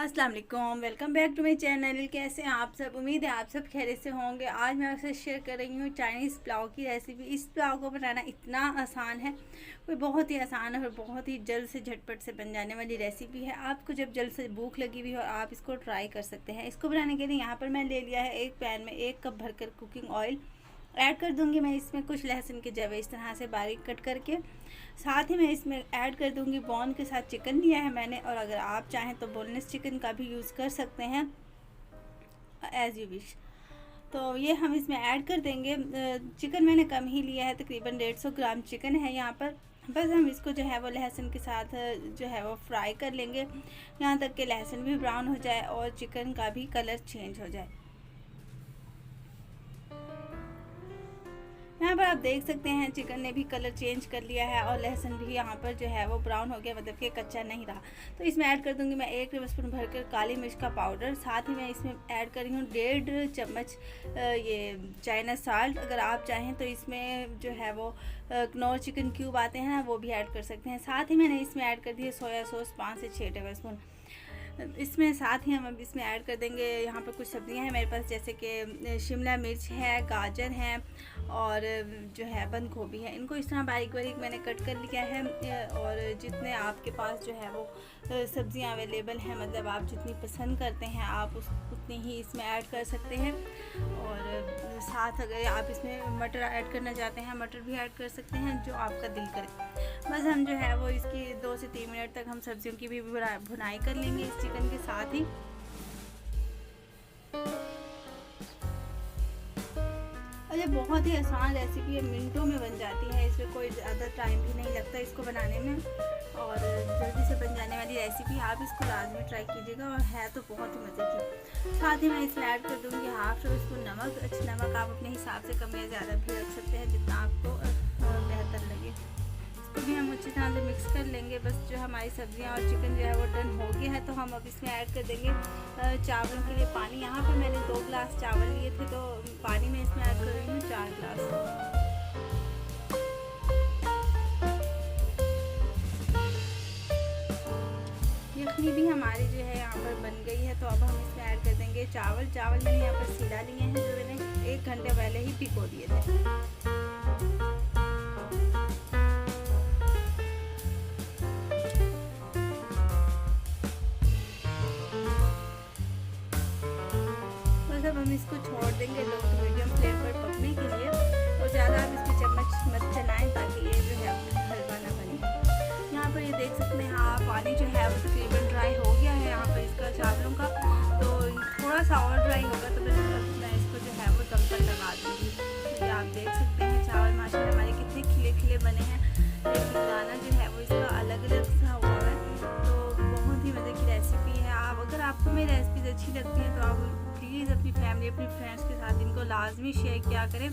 अस्सलाम वालेकुम, welcome back to my channel. कैसे हैं आप सब? उम्मीद है आप सब खैरियत से होंगे। आज मैं आपसे शेयर कर रही हूँ चाइनीज़ पुलाव की रेसिपी। इस पुलाव को बनाना इतना आसान है, कोई बहुत ही आसान है और बहुत ही जल्द से झटपट से बन जाने वाली रेसिपी है। आपको जब जल्द से भूख लगी हुई हो आप इसको ट्राई कर सकते हैं। इसको बनाने के लिए यहाँ पर मैं ले लिया है एक पैन में 1 कप भरकर कुकिंग ऑयल ऐड कर दूंगी। मैं इसमें कुछ लहसुन के जवे इस तरह से बारीक कट करके, साथ ही मैं इसमें ऐड कर दूंगी बोन के साथ चिकन लिया है मैंने, और अगर आप चाहें तो बोनलेस चिकन का भी यूज़ कर सकते हैं, एज़ यू विश। तो ये हम इसमें ऐड कर देंगे। चिकन मैंने कम ही लिया है, तकरीबन 150 ग्राम चिकन है यहाँ पर। बस हम इसको जो है वो लहसुन के साथ जो है वो फ्राई कर लेंगे, यहाँ तक कि लहसुन भी ब्राउन हो जाए और चिकन का भी कलर चेंज हो जाए। यहाँ पर आप देख सकते हैं चिकन ने भी कलर चेंज कर लिया है और लहसुन भी यहाँ पर जो है वो ब्राउन हो गया, मतलब कि कच्चा नहीं रहा। तो इसमें ऐड कर दूंगी मैं 1 टेबलस्पून भरकर काली मिर्च का पाउडर। साथ ही मैं इसमें ऐड कर रही हूँ 1.5 चम्मच ये चाइना साल्ट। अगर आप चाहें तो इसमें जो है वो कनौर चिकन क्यूब आते हैं ना, वो भी ऐड कर सकते हैं। साथ ही मैंने इसमें ऐड कर दिया सोया सॉस 5 से 6 टेबलस्पून इसमें। साथ ही हम अब इसमें ऐड कर देंगे, यहाँ पर कुछ सब्जियां हैं मेरे पास, जैसे कि शिमला मिर्च है, गाजर है और जो है बंद गोभी है। इनको इस तरह बारीक बारीक मैंने कट कर लिया है। और जितने आपके पास जो है वो सब्जियां अवेलेबल हैं, मतलब आप जितनी पसंद करते हैं आप उतनी ही इसमें ऐड कर सकते हैं। और साथ अगर आप इसमें मटर ऐड करना चाहते हैं, मटर भी ऐड कर सकते हैं, जो आपका दिल करे। बस हम जो है वो इसकी 2 से 3 मिनट तक हम सब्जियों की भी भुनाई कर लेंगे इस चिकन के साथ ही। और ये बहुत ही आसान रेसिपी है, मिनटों में बन जाती है, इसमें कोई ज़्यादा टाइम भी नहीं लगता इसको बनाने में और जल्दी से बन जाने वाली रेसिपी। आप इसको लाजमी ट्राई कीजिएगा और है तो बहुत ही मज़े की। साथ ही मैं इसमें ऐड कर दूँगी 1/2 टेबलस्पून नमक। अच्छा, नमक आप अपने हिसाब से कम या ज़्यादा भी रख सकते हैं, जितना आपको बेहतर लगे। इसको भी हम अच्छी तरह से मिक्स कर लेंगे। बस जो हमारी सब्जियां और चिकन जो है वो डन हो गया है, तो हम अब इसमें ऐड कर देंगे चावलों के लिए पानी। यहाँ पे मैंने 2 गिलास चावल लिए थे, तो पानी में इसमें ऐड कर रही हूँ 4 गिलास। यखनी भी हमारी जो है यहाँ पर बन गई है, तो अब हम इसमें ऐड कर देंगे चावल। चावल मैंने यहाँ पर सीधा लिए हैं, जो मैंने 1 घंटे पहले ही भिगो दिए थे। अब हम इसको छोड़ देंगे लो टू मीडियम फ्लेम पर पकने के लिए, और ज़्यादा आप इसकी चम्मच मत चलाएं ताकि ये जो है हलवा ना बने। यहाँ पर ये देख सकते हैं आप, पानी जो है वो तकरीबन ड्राई हो गया है यहाँ पर इसका चावलों का। तो थोड़ा सा और ड्राई होगा तो मैं इसको जो है वो दम पर लगा दूँगी। तो ये आप देख सकते हैं चावल माशाल्लाह हमारे कितने खिले खिले बने हैं, लेकिन दाना जो है वो इसका अलग अलग सा हुआ है। तो बहुत ही मज़े की रेसिपी है। अगर आपको मेरी रेसिपीज अच्छी लगती है तो आप प्लीज़ अपनी फैमिली, अपनी फ्रेंड्स के साथ इनको लाजमी शेयर किया करें।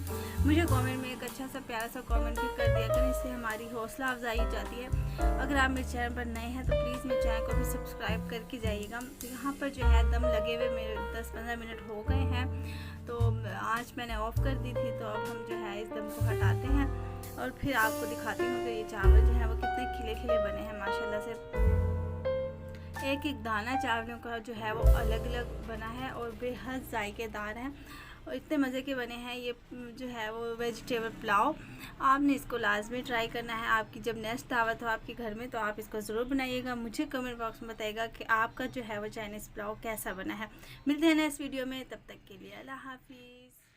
मुझे कमेंट में एक अच्छा सा प्यारा सा कमेंट भी कर दिया करें, इससे हमारी हौसला अफजाई हो जाती है। अगर आप मेरे चैनल पर नए हैं तो प्लीज़ मेरे चैनल को भी सब्सक्राइब करके जाइएगा। तो यहाँ पर जो है दम लगे हुए मेरे 10-15 मिनट हो गए हैं, तो आँच मैंने ऑफ़ कर दी थी। तो अब हम जो है इस दम को हटाते हैं और फिर आपको दिखाती हूँ कि ये चावल जो है वो कितने खिले खिले बने हैं माशाल्लाह से। एक एक दाना चावलों का जो है वो अलग अलग बना है और बेहद जायकेदार है और इतने मज़े के बने हैं। ये जो है वो वेजिटेबल पुलाव, आपने इसको लाजमी ट्राई करना है। आपकी जब नेक्स्ट दावत हो आपके घर में तो आप इसको ज़रूर बनाइएगा। मुझे कमेंट बॉक्स में बताइएगा कि आपका जो है वो चाइनीज़ पुलाव कैसा बना है। मिलते हैं नेक्स्ट वीडियो में, तब तक के लिए अल्लाह हाफिज़।